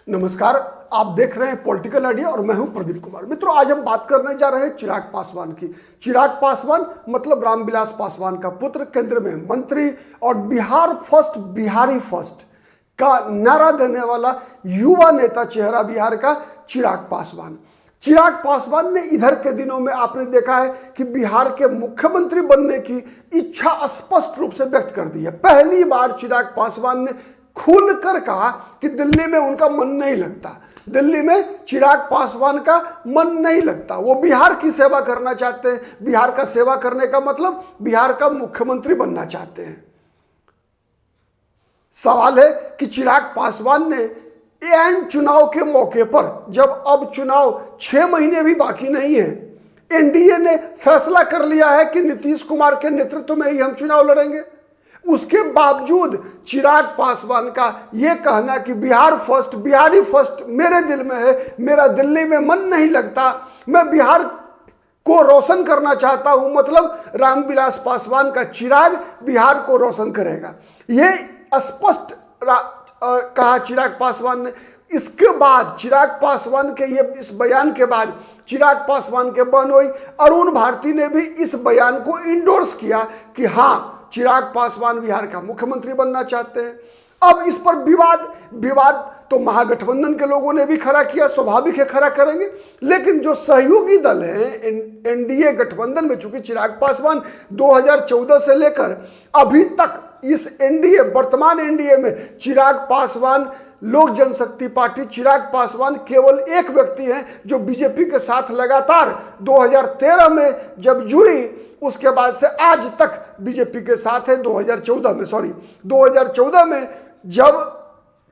नमस्कार, आप देख रहे हैं पॉलिटिकल आइडिया और मैं हूं प्रदीप कुमार। मित्रों, आज हम बात करने जा रहे हैं चिराग पासवान की। चिराग पासवान मतलब रामविलास पासवान का पुत्र, केंद्र में मंत्री और बिहार फर्स्ट, बिहारी फर्स्ट का नारा देने वाला युवा नेता चेहरा बिहार का चिराग पासवान। चिराग पासवान ने इधर के दिनों में आपने देखा है कि बिहार के मुख्यमंत्री बनने की इच्छा स्पष्ट रूप से व्यक्त कर दी है। पहली बार चिराग पासवान ने खुलकर कहा कि दिल्ली में उनका मन नहीं लगता, दिल्ली में चिराग पासवान का मन नहीं लगता। वो बिहार की सेवा करना चाहते हैं। बिहार का सेवा करने का मतलब बिहार का मुख्यमंत्री बनना चाहते हैं। सवाल है कि चिराग पासवान ने एन चुनाव के मौके पर, जब अब चुनाव 6 महीने भी बाकी नहीं है, एनडीए ने फैसला कर लिया है कि नीतीश कुमार के नेतृत्व में ही हम चुनाव लड़ेंगे, उसके बावजूद चिराग पासवान का यह कहना कि बिहार फर्स्ट, बिहारी फर्स्ट मेरे दिल में है, मेरा दिल्ली में मन नहीं लगता, मैं बिहार को रोशन करना चाहता हूं, मतलब रामविलास पासवान का चिराग बिहार को रोशन करेगा, यह स्पष्ट कहा चिराग पासवान ने। इसके बाद चिराग पासवान के इस बयान के बाद चिराग पासवान के बहनोई अरुण भारती ने भी इस बयान को इंडोर्स किया कि हाँ, चिराग पासवान बिहार का मुख्यमंत्री बनना चाहते हैं। अब इस पर विवाद तो महागठबंधन के लोगों ने भी खड़ा किया, स्वाभाविक है खड़ा करेंगे, लेकिन जो सहयोगी दल है एनडीए गठबंधन में, चूंकि चिराग पासवान 2014 से लेकर अभी तक इस एनडीए, वर्तमान एनडीए में चिराग पासवान, लोक जनशक्ति पार्टी, चिराग पासवान केवल एक व्यक्ति हैं जो बीजेपी के साथ लगातार 2013 में जब जुड़ी, उसके बाद से आज तक बीजेपी के साथ है। 2014 में जब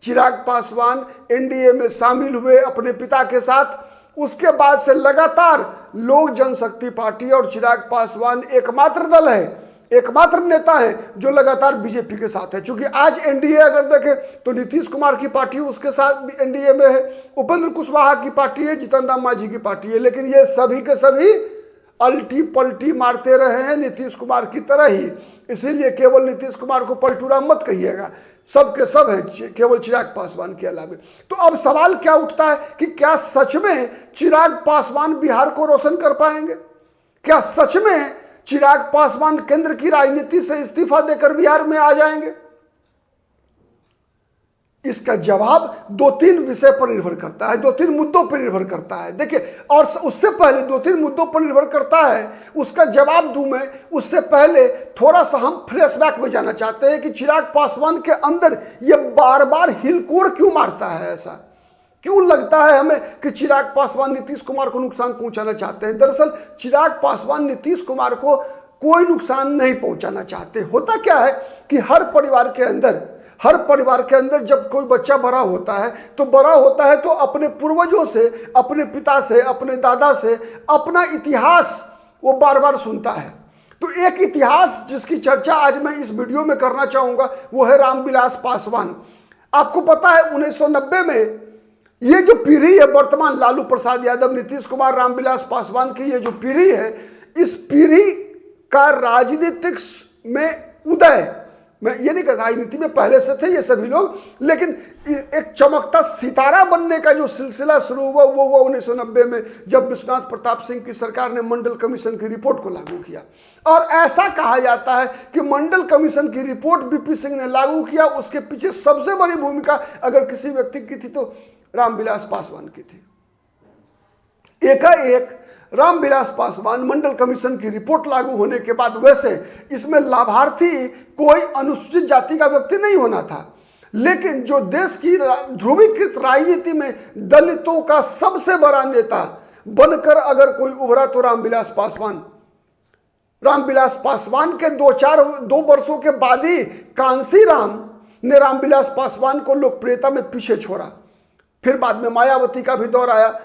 चिराग पासवान एनडीए में शामिल हुए अपने पिता के साथ, उसके बाद से लगातार लोक जनशक्ति पार्टी और चिराग पासवान एकमात्र दल है, एकमात्र नेता है जो लगातार बीजेपी के साथ है। क्योंकि आज एनडीए अगर देखें तो नीतीश कुमार की पार्टी उसके साथ एनडीए में है, उपेंद्र कुशवाहा की पार्टी है, जीतन राम मांझी की पार्टी है, लेकिन ये सभी के सभी अल्टी पलटी मारते रहे हैं नीतीश कुमार की तरह ही। इसीलिए केवल नीतीश कुमार को पलटूरा मत कहिएगा, सब के सब हैं केवल चिराग पासवान के अलावा। तो अब सवाल क्या उठता है कि क्या सच में चिराग पासवान बिहार को रोशन कर पाएंगे? क्या सच में चिराग पासवान केंद्र की राजनीति से इस्तीफा देकर बिहार में आ जाएंगे? इसका जवाब 2-3 विषय पर निर्भर करता है, 2-3 मुद्दों पर निर्भर करता है। देखिए, और उससे पहले 2-3 मुद्दों पर निर्भर करता है, उसका जवाब दूं मैं, उससे पहले थोड़ा सा हम फ्लैशबैक में जाना चाहते हैं कि चिराग पासवान के अंदर ये बार बार हिलकोड़ क्यों मारता है। ऐसा क्यों लगता है हमें कि चिराग पासवान नीतीश कुमार को नुकसान पहुंचाना चाहते हैं? दरअसल चिराग पासवान नीतीश कुमार को कोई नुकसान नहीं पहुंचाना चाहते। होता क्या है कि हर परिवार के अंदर जब कोई बच्चा बड़ा होता है तो अपने पूर्वजों से, अपने पिता से, अपने दादा से अपना इतिहास वो बार बार सुनता है। तो एक इतिहास जिसकी चर्चा आज मैं इस वीडियो में करना चाहूंगा वो है रामविलास पासवान। आपको पता है 1990 में ये जो पीढ़ी है, वर्तमान लालू प्रसाद यादव, नीतीश कुमार, रामविलास पासवान की ये जो पीढ़ी है, इस पीढ़ी का राजनीतिक में उदय, मैं ये नहीं कहता राजनीति में पहले से थे ये सभी लोग, लेकिन एक चमकता सितारा बनने का जो सिलसिला शुरू हुआ वो 1990 में, जब विश्वनाथ प्रताप सिंह की सरकार ने मंडल कमीशन की रिपोर्ट को लागू किया। और ऐसा कहा जाता है कि मंडल कमीशन की रिपोर्ट बीपी सिंह ने लागू किया, उसके पीछे सबसे बड़ी भूमिका अगर किसी व्यक्ति की थी तो रामविलास पासवान की थी। एकाएक रामविलास पासवान, मंडल कमीशन की रिपोर्ट लागू होने के बाद, वैसे इसमें लाभार्थी कोई अनुसूचित जाति का व्यक्ति नहीं होना था, लेकिन जो देश की ध्रुवीकृत राजनीति में दलितों का सबसे बड़ा नेता बनकर अगर कोई उभरा तो रामविलास पासवान। रामविलास पासवान के 2 वर्षों के बाद ही कांसीराम ने रामविलास पासवान को लोकप्रियता में पीछे छोड़ा, फिर बाद में मायावती का भी दौर आया,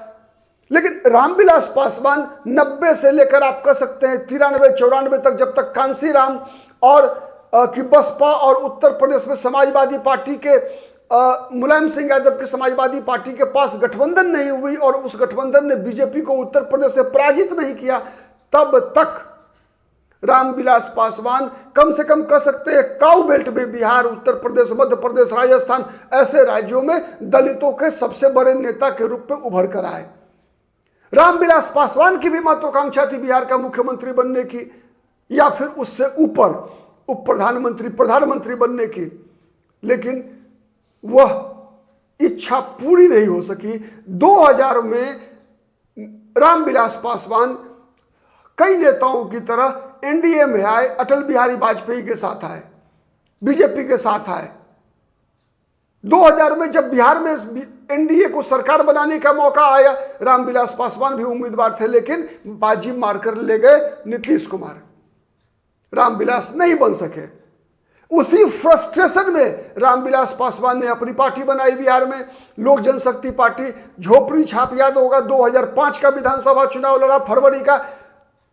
लेकिन रामविलास पासवान 90 से लेकर आप कह सकते हैं 93-94 तक, जब तक कांसीराम और कि बसपा और उत्तर प्रदेश में समाजवादी पार्टी के मुलायम सिंह यादव की समाजवादी पार्टी के पास गठबंधन नहीं हुई और उस गठबंधन ने बीजेपी को उत्तर प्रदेश से पराजित नहीं किया, तब तक रामविलास पासवान कम से कम कह सकते हैं काउ बेल्ट में बिहार, उत्तर प्रदेश, मध्य प्रदेश, राजस्थान ऐसे राज्यों में दलितों के सबसे बड़े नेता के रूप में उभर कर आए। रामविलास पासवान की भी महत्वाकांक्षा थी बिहार का मुख्यमंत्री बनने की या फिर उससे ऊपर उप प्रधानमंत्री, प्रधानमंत्री बनने की, लेकिन वह इच्छा पूरी नहीं हो सकी। 2000 में रामविलास पासवान कई नेताओं की तरह एनडीए में आए, अटल बिहारी वाजपेयी के साथ आए, बीजेपी के साथ आए। 2000 में जब बिहार में एनडीए को सरकार बनाने का मौका आया, रामविलास पासवान भी उम्मीदवार थे, लेकिन बाजी मारकर ले गए नीतीश कुमार। रामविलास नहीं बन सके। उसी फ्रस्ट्रेशन में रामविलास पासवान ने अपनी पार्टी बनाई बिहार में, लोक जनशक्ति पार्टी। झोपड़ी छाप याद होगा, 2005 का विधानसभा चुनाव लड़ा फरवरी का।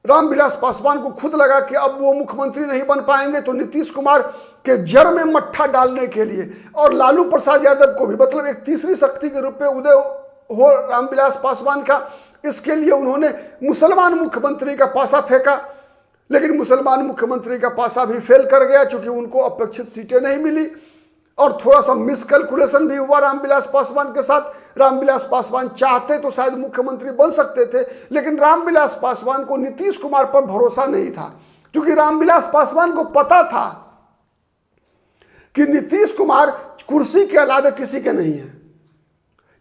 रामविलास पासवान को खुद लगा कि अब वो मुख्यमंत्री नहीं बन पाएंगे, तो नीतीश कुमार के जड़ में मट्ठा डालने के लिए और लालू प्रसाद यादव को भी, मतलब एक तीसरी शक्ति के रूप में उदय हो रामविलास पासवान का, इसके लिए उन्होंने मुसलमान मुख्यमंत्री का पासा फेंका। लेकिन मुसलमान मुख्यमंत्री का पासा भी फेल कर गया, चूंकि उनको अपेक्षित सीटें नहीं मिली और थोड़ा सा मिसकैलकुलेशन भी हुआ रामविलास पासवान के साथ। रामविलास पासवान चाहते तो शायद मुख्यमंत्री बन सकते थे, लेकिन रामविलास पासवान को नीतीश कुमार पर भरोसा नहीं था, क्योंकि रामविलास पासवान को पता था कि नीतीश कुमार कुर्सी के अलावा किसी के नहीं है।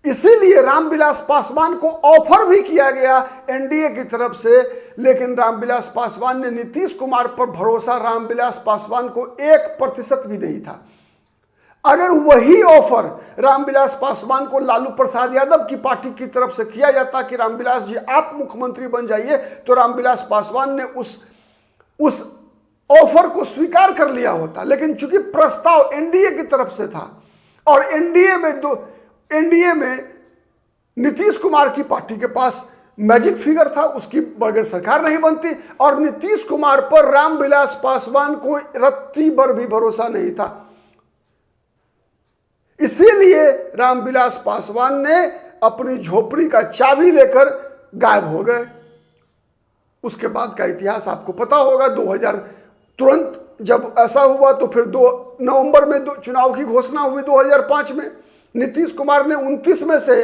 इसीलिए रामविलास पासवान को ऑफर भी किया गया एनडीए की तरफ से, लेकिन रामविलास पासवान ने नीतीश कुमार पर भरोसा, रामविलास पासवान को 1% भी नहीं था। अगर वही ऑफर रामविलास पासवान को लालू प्रसाद यादव की पार्टी की तरफ से किया जाता कि रामविलास जी आप मुख्यमंत्री बन जाइए, तो रामविलास पासवान ने उस ऑफर को स्वीकार कर लिया होता। लेकिन चूंकि प्रस्ताव एनडीए की तरफ से था और एनडीए में नीतीश कुमार की पार्टी के पास मैजिक फिगर था, उसकी बगैर सरकार नहीं बनती, और नीतीश कुमार पर रामविलास पासवान को रत्ती भर भी भरोसा नहीं था। इसीलिए रामविलास पासवान ने अपनी झोपड़ी का चाबी लेकर गायब हो गए। उसके बाद का इतिहास आपको पता होगा। 2000 तुरंत जब ऐसा हुआ तो फिर 2 नवंबर में चुनाव की घोषणा हुई 2005 में। नीतीश कुमार ने 29 में से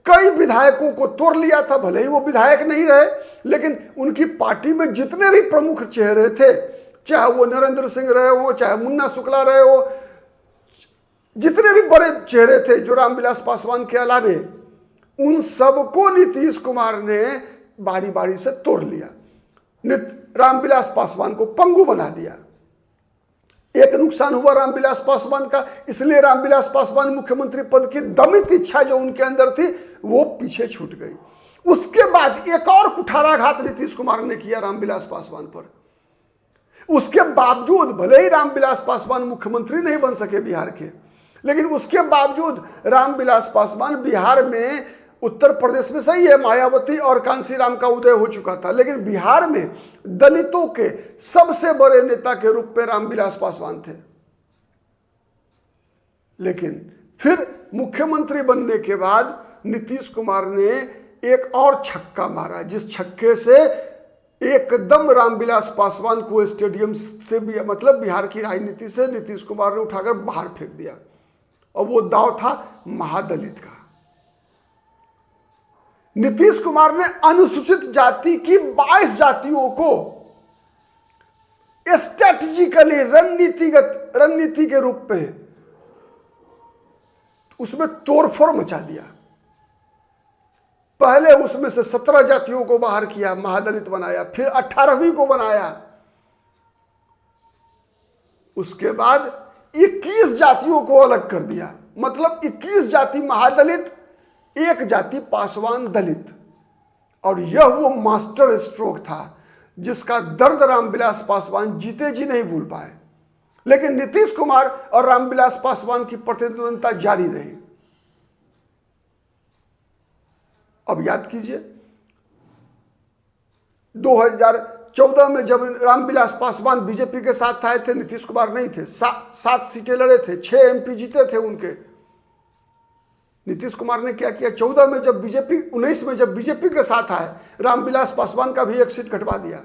कई विधायकों को तोड़ लिया था। भले ही वो विधायक नहीं रहे, लेकिन उनकी पार्टी में जितने भी प्रमुख चेहरे थे, चाहे वो नरेंद्र सिंह रहे हो, चाहे मुन्ना शुक्ला रहे हो, जितने भी बड़े चेहरे थे जो रामविलास पासवान के अलावे, उन सबको नीतीश कुमार ने बारी बारी से तोड़ लिया, रामविलास पासवान को पंगु बना दिया। एक नुकसान हुआ रामविलास पासवान का, इसलिए रामविलास पासवान मुख्यमंत्री पद की दमित इच्छा जो उनके अंदर थी वो पीछे छूट गई। उसके बाद एक और कुठाराघात नीतीश कुमार ने किया रामविलास पासवान पर। उसके बावजूद भले ही रामविलास पासवान मुख्यमंत्री नहीं बन सके बिहार के, लेकिन उसके बावजूद रामविलास पासवान बिहार में, उत्तर प्रदेश में सही है मायावती और कांसीराम का उदय हो चुका था, लेकिन बिहार में दलितों के सबसे बड़े नेता के रूप में रामविलास पासवान थे। लेकिन फिर मुख्यमंत्री बनने के बाद नीतीश कुमार ने एक और छक्का मारा, जिस छक्के से एकदम रामविलास पासवान को स्टेडियम से भी, मतलब बिहार की राजनीति से नीतीश कुमार ने उठाकर बाहर फेंक दिया। और वो दांव था महादलित का। नीतीश कुमार ने अनुसूचित जाति की 22 जातियों को स्ट्रेटेजिकली, रणनीति के रूप में उसमें तोड़फोड़ मचा दिया। पहले उसमें से 17 जातियों को बाहर किया, महादलित बनाया, फिर 18वीं को बनाया, उसके बाद 21 जातियों को अलग कर दिया, मतलब 21 जाति महादलित, 1 जाति पासवान दलित। और यह वो मास्टर स्ट्रोक था जिसका दर्द रामविलास पासवान जीते जी नहीं भूल पाए। लेकिन नीतीश कुमार और रामविलास पासवान की प्रतिद्वंदिता जारी रही। अब याद कीजिए 2014 में जब रामविलास पासवान बीजेपी के साथ आए थे, नीतीश कुमार नहीं थे, 7 सीटें लड़े थे, 6 एमपी जीते थे उनके। नीतीश कुमार ने क्या किया, 14 में जब बीजेपी, 19 में जब बीजेपी के साथ आए, रामविलास पासवान का भी 1 सीट घटवा दिया।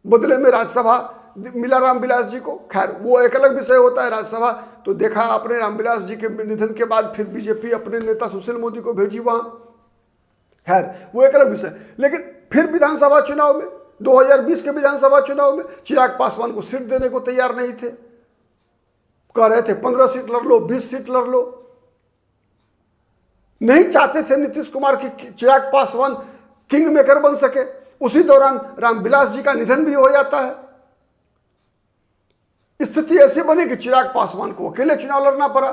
बदले में राज्यसभा मिला रामविलास जी को। खैर वो एक अलग विषय होता है राज्यसभा। तो देखा आपने रामविलास जी के निधन के बाद फिर बीजेपी अपने नेता सुशील मोदी को भेजी वहां। खैर वो एक अलग विषय। लेकिन फिर विधानसभा चुनाव में 2020 के विधानसभा चुनाव में चिराग पासवान को सीट देने को तैयार नहीं थे। कह रहे थे 15 सीट लड़ लो, 20 सीट लड़ लो। नहीं चाहते थे नीतीश कुमार की चिराग पासवान किंग मेकर बन सके। उसी दौरान रामविलास जी का निधन भी हो जाता है। स्थिति ऐसी बनी कि चिराग पासवान को अकेले चुनाव लड़ना पड़ा।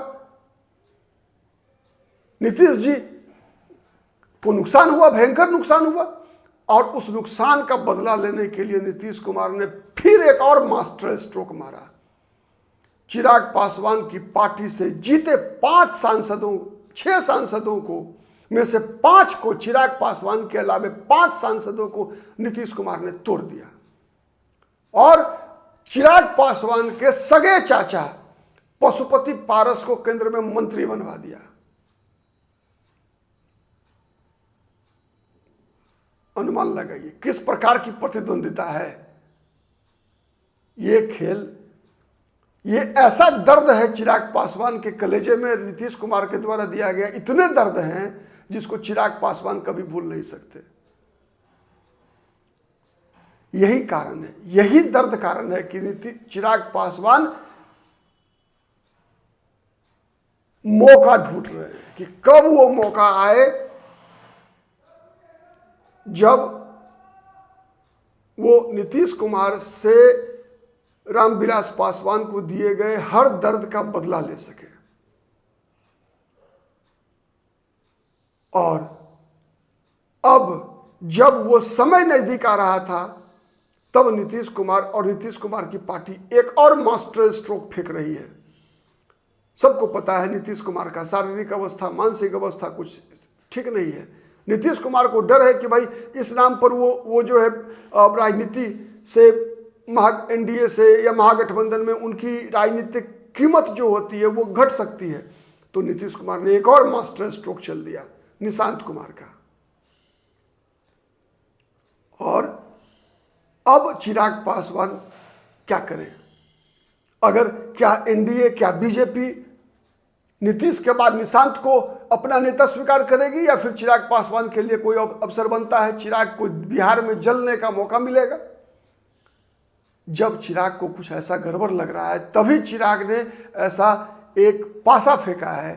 नीतीश जी को नुकसान हुआ, भयंकर नुकसान हुआ। और उस नुकसान का बदला लेने के लिए नीतीश कुमार ने फिर एक और मास्टर स्ट्रोक मारा। चिराग पासवान की पार्टी से जीते 6 सांसदों को में से 5 को चिराग पासवान के अलावे 5 सांसदों को नीतीश कुमार ने तोड़ दिया और चिराग पासवान के सगे चाचा पशुपति पारस को केंद्र में मंत्री बनवा दिया। अनुमान लगाइए किस प्रकार की प्रतिद्वंदिता है ये खेल। ये ऐसा दर्द है चिराग पासवान के कलेजे में नीतीश कुमार के द्वारा दिया गया। इतने दर्द हैं जिसको चिराग पासवान कभी भूल नहीं सकते। यही कारण है, यही दर्द कारण है कि चिराग पासवान मौका ढूंढ रहे हैं कि कब वो मौका आए जब वो नीतीश कुमार से रामविलास पासवान को दिए गए हर दर्द का बदला ले सके। और अब जब वो समय नजदीक आ रहा था तब नीतीश कुमार और नीतीश कुमार की पार्टी एक और मास्टर स्ट्रोक फेंक रही है। सबको पता है नीतीश कुमार का शारीरिक अवस्था, मानसिक अवस्था कुछ ठीक नहीं है। नीतीश कुमार को डर है कि भाई इस नाम पर वो जो है राजनीति से एनडीए से या महागठबंधन में उनकी राजनीतिक कीमत जो होती है वो घट सकती है। तो नीतीश कुमार ने एक और मास्टर स्ट्रोक चल दिया निशांत कुमार का। और अब चिराग पासवान क्या करें? अगर क्या एनडीए, क्या बीजेपी नीतीश के बाद निशांत को अपना नेता स्वीकार करेगी या फिर चिराग पासवान के लिए कोई अवसर बनता है, चिराग को बिहार में जलने का मौका मिलेगा? जब चिराग को कुछ ऐसा गड़बड़ लग रहा है तभी चिराग ने ऐसा एक पासा फेंका है,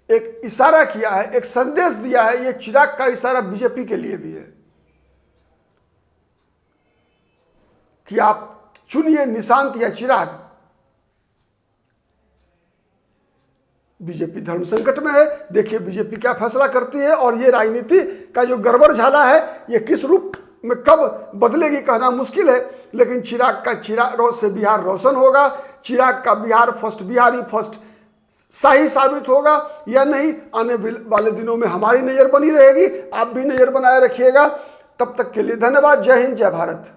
एक इशारा किया है, एक संदेश दिया है। ये चिराग का इशारा बीजेपी के लिए भी है कि आप चुनिए निशांत या चिराग। बीजेपी धर्म संकट में है, देखिए बीजेपी क्या फैसला करती है और ये राजनीति का जो गड़बड़ झाला है ये किस रूप में कब बदलेगी कहना मुश्किल है। लेकिन चिराग से बिहार रोशन होगा, चिराग का बिहार फर्स्ट, बिहारी फर्स्ट सही साबित होगा या नहीं, आने वाले दिनों में हमारी नजर बनी रहेगी। आप भी नजर बनाए रखिएगा। तब तक के लिए धन्यवाद। जय हिंद, जय भारत।